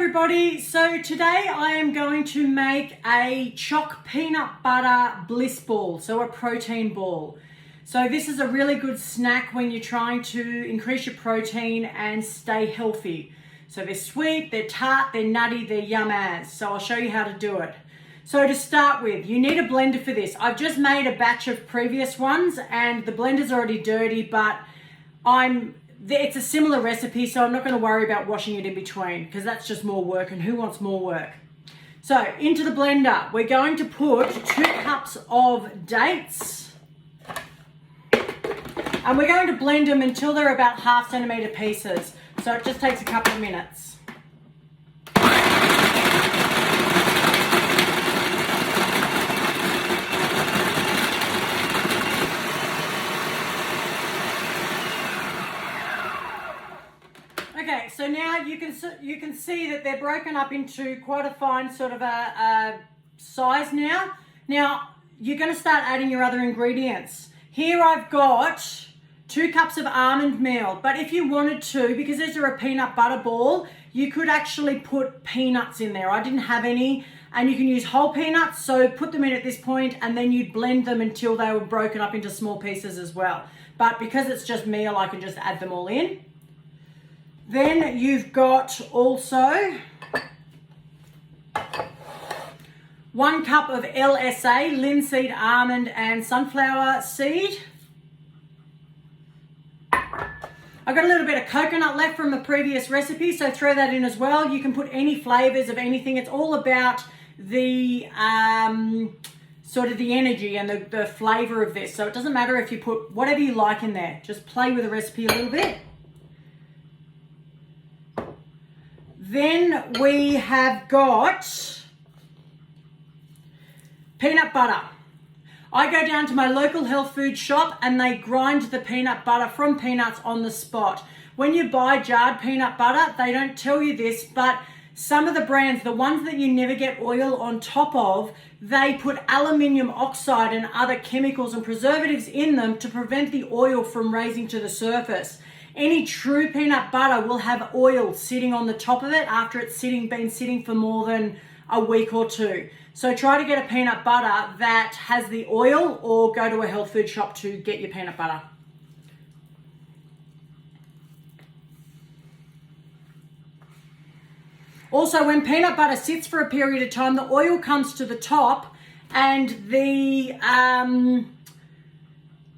everybody, so today I am going to make a Choc peanut butter bliss ball, so a protein ball. So this is a really good snack when you're trying to increase your protein and stay healthy. So they're sweet, they're tart, they're nutty, they're yum-ass. So I'll show you how to do it. So to start with, you need a blender for this. I've just made a batch of previous ones and the blender's already dirty, but it's a similar recipe, so I'm not going to worry about washing it in between because that's just more work, and who wants more work? So into the blender, we're going to put 2 cups of dates, and we're going to blend them until they're about 1/2 centimeter pieces. So it just takes a couple of minutes. Okay, so now you can see that they're broken up into quite a fine sort of a size now. Now, you're going to start adding your other ingredients. Here I've got 2 cups of almond meal, but if you wanted to, because these are a peanut butter ball, you could actually put peanuts in there. I didn't have any, and you can use whole peanuts, so put them in at this point, and then you'd blend them until they were broken up into small pieces as well. But because it's just meal, I can just add them all in. Then you've got also 1 cup of LSA, linseed, almond and sunflower seed. I've got a little bit of coconut left from the previous recipe, so throw that in as well. You can put any flavors of anything. It's all about the sort of the energy and the flavor of this. So it doesn't matter if you put whatever you like in there. Just play with the recipe a little bit. Then we have got peanut butter. I go down to my local health food shop and they grind the peanut butter from peanuts on the spot. When you buy jarred peanut butter, they don't tell you this, but some of the brands, the ones that you never get oil on top of, they put aluminium oxide and other chemicals and preservatives in them to prevent the oil from raising to the surface. Any true peanut butter will have oil sitting on the top of it after it's been sitting for more than a week or 2. So try to get a peanut butter that has the oil, or go to a health food shop to get your peanut butter. Also, when peanut butter sits for a period of time, the oil comes to the top and the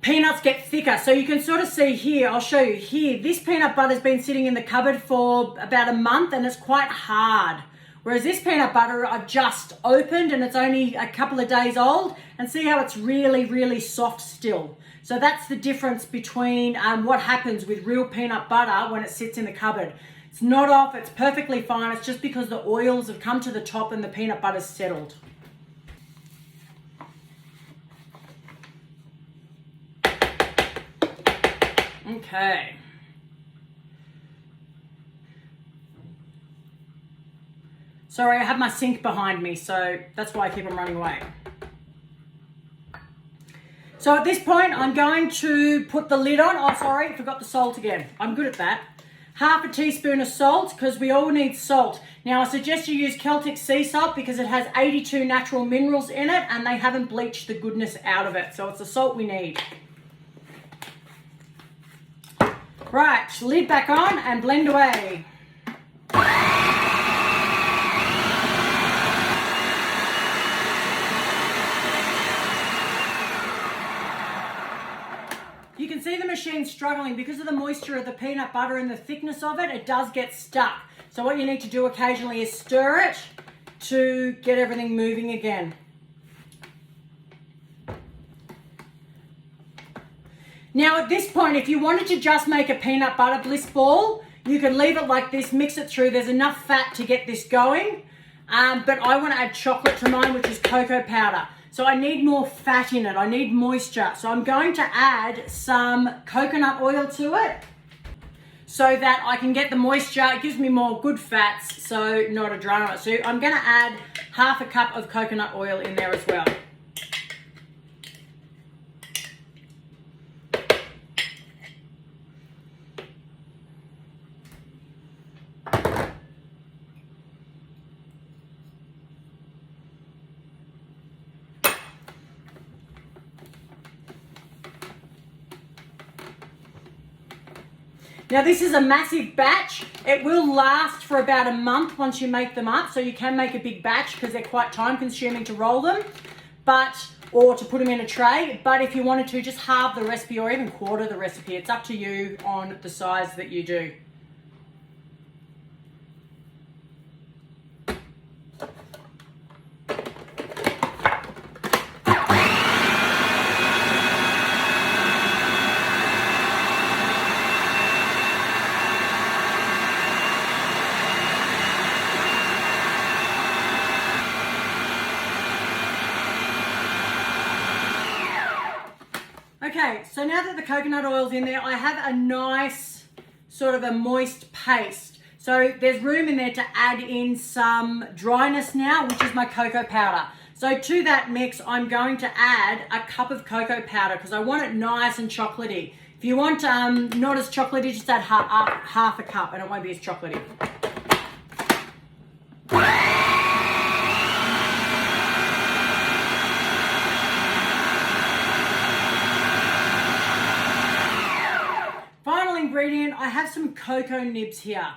peanuts get thicker. So you can sort of see here, I'll show you here, this peanut butter's been sitting in the cupboard for about a month and it's quite hard. Whereas this peanut butter I've just opened and it's only a couple of days old, and see how it's really, really soft still. So that's the difference between what happens with real peanut butter when it sits in the cupboard. It's not off, it's perfectly fine. It's just because the oils have come to the top and the peanut butter's settled. Okay. Sorry, I have my sink behind me, so that's why I keep on running away. So at this point, I'm going to put the lid on. Oh, sorry, forgot the salt again. I'm good at that. 1/2 teaspoon of salt, because we all need salt. Now, I suggest you use Celtic sea salt because it has 82 natural minerals in it and they haven't bleached the goodness out of it. So it's the salt we need. Right, lid back on and blend away. You can see the machine struggling because of the moisture of the peanut butter and the thickness of it. It does get stuck. So what you need to do occasionally is stir it to get everything moving again. Now at this point, if you wanted to just make a peanut butter bliss ball, you can leave it like this, mix it through. There's enough fat to get this going, but I want to add chocolate to mine, which is cocoa powder. So I need more fat in it, I need moisture. So I'm going to add some coconut oil to it so that I can get the moisture. It gives me more good fats, so not a drama. So I'm going to add 1/2 cup of coconut oil in there as well. Now this is a massive batch. It will last for about a month once you make them up, so you can make a big batch because they're quite time consuming to roll them, or to put them in a tray. But if you wanted to, just halve the recipe or even quarter the recipe. It's up to you on the size that you do. Okay, so now that the coconut oil's in there, I have a nice sort of a moist paste. So there's room in there to add in some dryness now, which is my cocoa powder. So to that mix, I'm going to add a cup of cocoa powder because I want it nice and chocolatey. If you want not as chocolatey, just add half a cup and it won't be as chocolatey. Ingredient, I have some cocoa nibs here.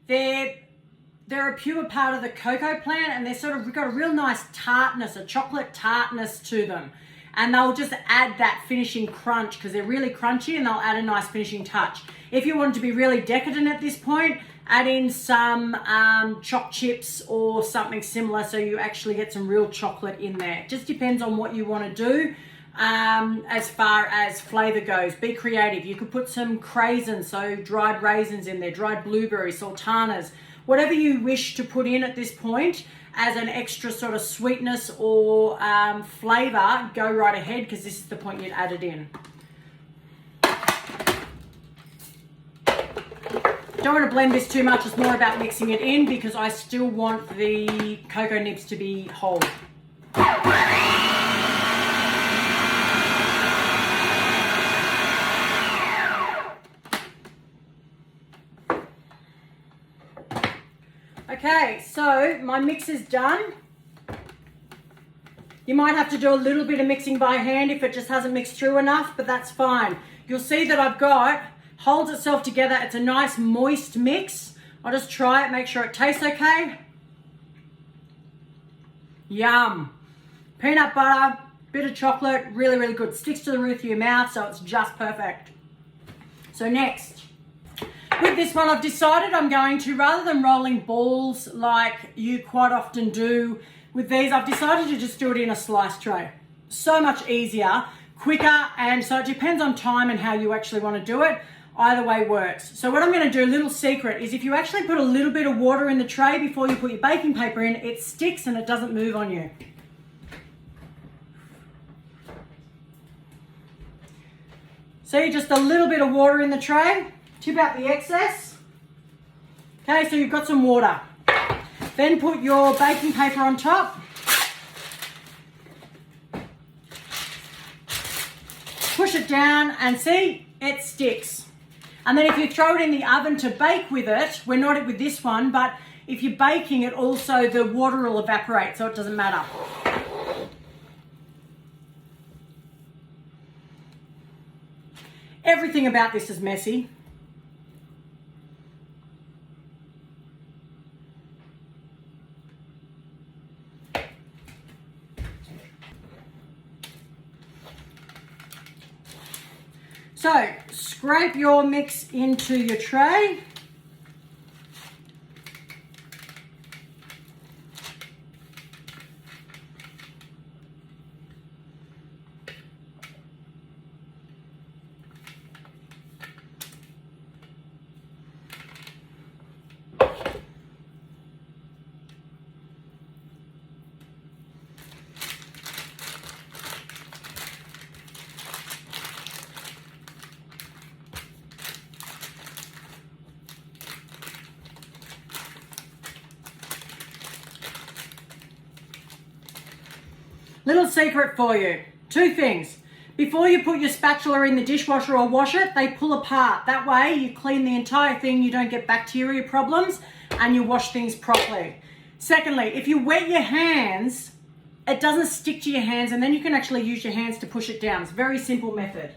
They're a pure part of the cocoa plant and they're sort of got a real nice tartness, a chocolate tartness to them. And they'll just add that finishing crunch because they're really crunchy and they'll add a nice finishing touch. If you want to be really decadent at this point, add in some choc chips or something similar so you actually get some real chocolate in there. It just depends on what you want to do. As far as flavor goes, be creative. You could put some craisins, so dried raisins in there, dried blueberries, sultanas, whatever you wish to put in at this point as an extra sort of sweetness or flavor, go right ahead because this is the point you'd add it in. Don't want to blend this too much, it's more about mixing it in because I still want the cocoa nibs to be whole. Okay, so my mix is done. You might have to do a little bit of mixing by hand if it just hasn't mixed through enough, but that's fine. You'll see that holds itself together. It's a nice moist mix. I'll just try it, make sure it tastes okay. Yum. Peanut butter, bit of chocolate, really, really good. Sticks to the roof of your mouth, so it's just perfect. So next. With this one, I've decided I'm going to, rather than rolling balls like you quite often do with these, I've decided to just do it in a slice tray. So much easier, quicker, and so it depends on time and how you actually want to do it. Either way works. So what I'm going to do, a little secret, is if you actually put a little bit of water in the tray before you put your baking paper in, it sticks and it doesn't move on you. See, just a little bit of water in the tray. Tip out the excess. Okay, so you've got some water. Then put your baking paper on top. Push it down and see, it sticks. And then if you throw it in the oven to bake with it, we're not with this one, but if you're baking it also, the water will evaporate, so it doesn't matter. Everything about this is messy. So, scrape your mix into your tray. Little secret for you, 2 things. Before you put your spatula in the dishwasher or wash it, they pull apart. That way you clean the entire thing, you don't get bacteria problems, and you wash things properly. Secondly, if you wet your hands, it doesn't stick to your hands and then you can actually use your hands to push it down. It's a very simple method.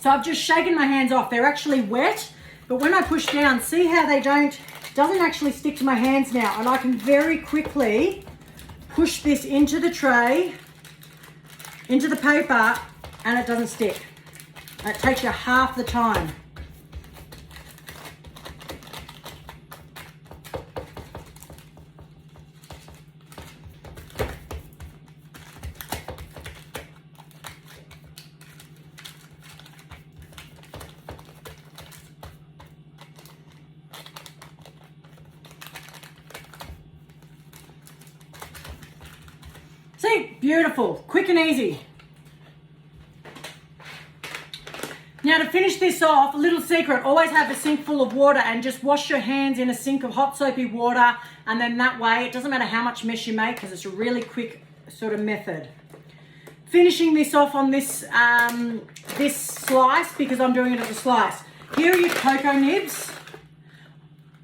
So I've just shaken my hands off. They're actually wet, but when I push down, see how they doesn't actually stick to my hands now. And I can very quickly push this into the tray, into the paper, and it doesn't stick. It takes you half the time. See, beautiful, quick and easy. Now to finish this off, a little secret, always have a sink full of water and just wash your hands in a sink of hot soapy water, and then that way, it doesn't matter how much mess you make because it's a really quick sort of method. Finishing this off on this, this slice, because I'm doing it as a slice. Here are your cocoa nibs.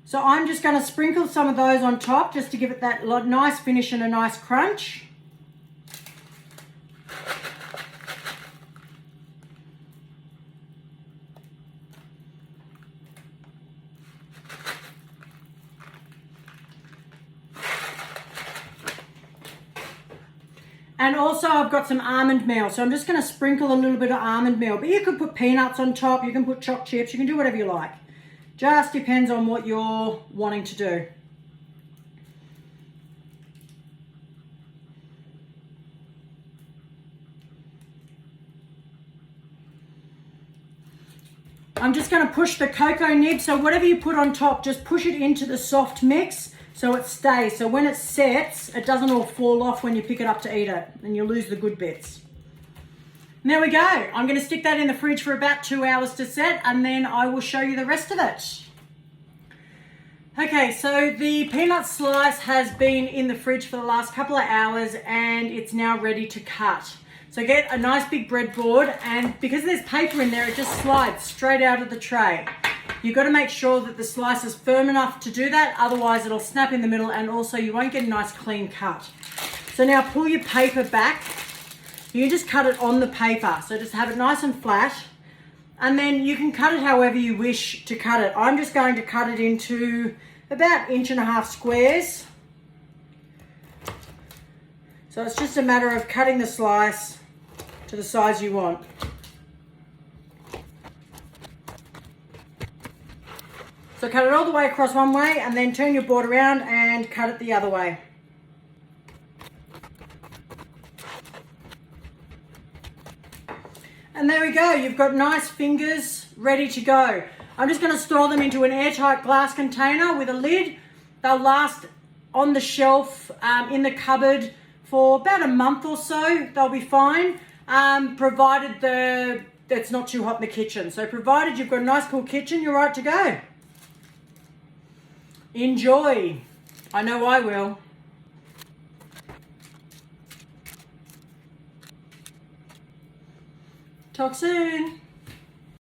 So I'm just going to sprinkle some of those on top just to give it that nice finish and a nice crunch. And also I've got some almond meal, so I'm just going to sprinkle a little bit of almond meal. But you could put peanuts on top, you can put choc chips, you can do whatever you like. Just depends on what you're wanting to do. I'm just going to push the cocoa nib, so whatever you put on top, just push it into the soft mix so it stays. So when it sets, it doesn't all fall off when you pick it up to eat it, and you lose the good bits. And there we go. I'm going to stick that in the fridge for about 2 hours to set, and then I will show you the rest of it. Okay, so the peanut slice has been in the fridge for the last couple of hours, and it's now ready to cut. So get a nice big breadboard, and because there's paper in there, it just slides straight out of the tray. You've got to make sure that the slice is firm enough to do that, otherwise it'll snap in the middle, and also you won't get a nice clean cut. So now pull your paper back. You can just cut it on the paper, so just have it nice and flat, and then you can cut it however you wish to cut it. I'm just going to cut it into about 1.5 inch squares. So it's just a matter of cutting the slice to the size you want. So cut it all the way across one way, and then turn your board around and cut it the other way. And there we go, you've got nice fingers ready to go. I'm just going to store them into an airtight glass container with a lid. They'll last on the shelf in the cupboard for about a month or so. They'll be fine, provided it's not too hot in the kitchen. So provided you've got a nice cool kitchen, you're right to go. Enjoy. I know I will. Talk soon.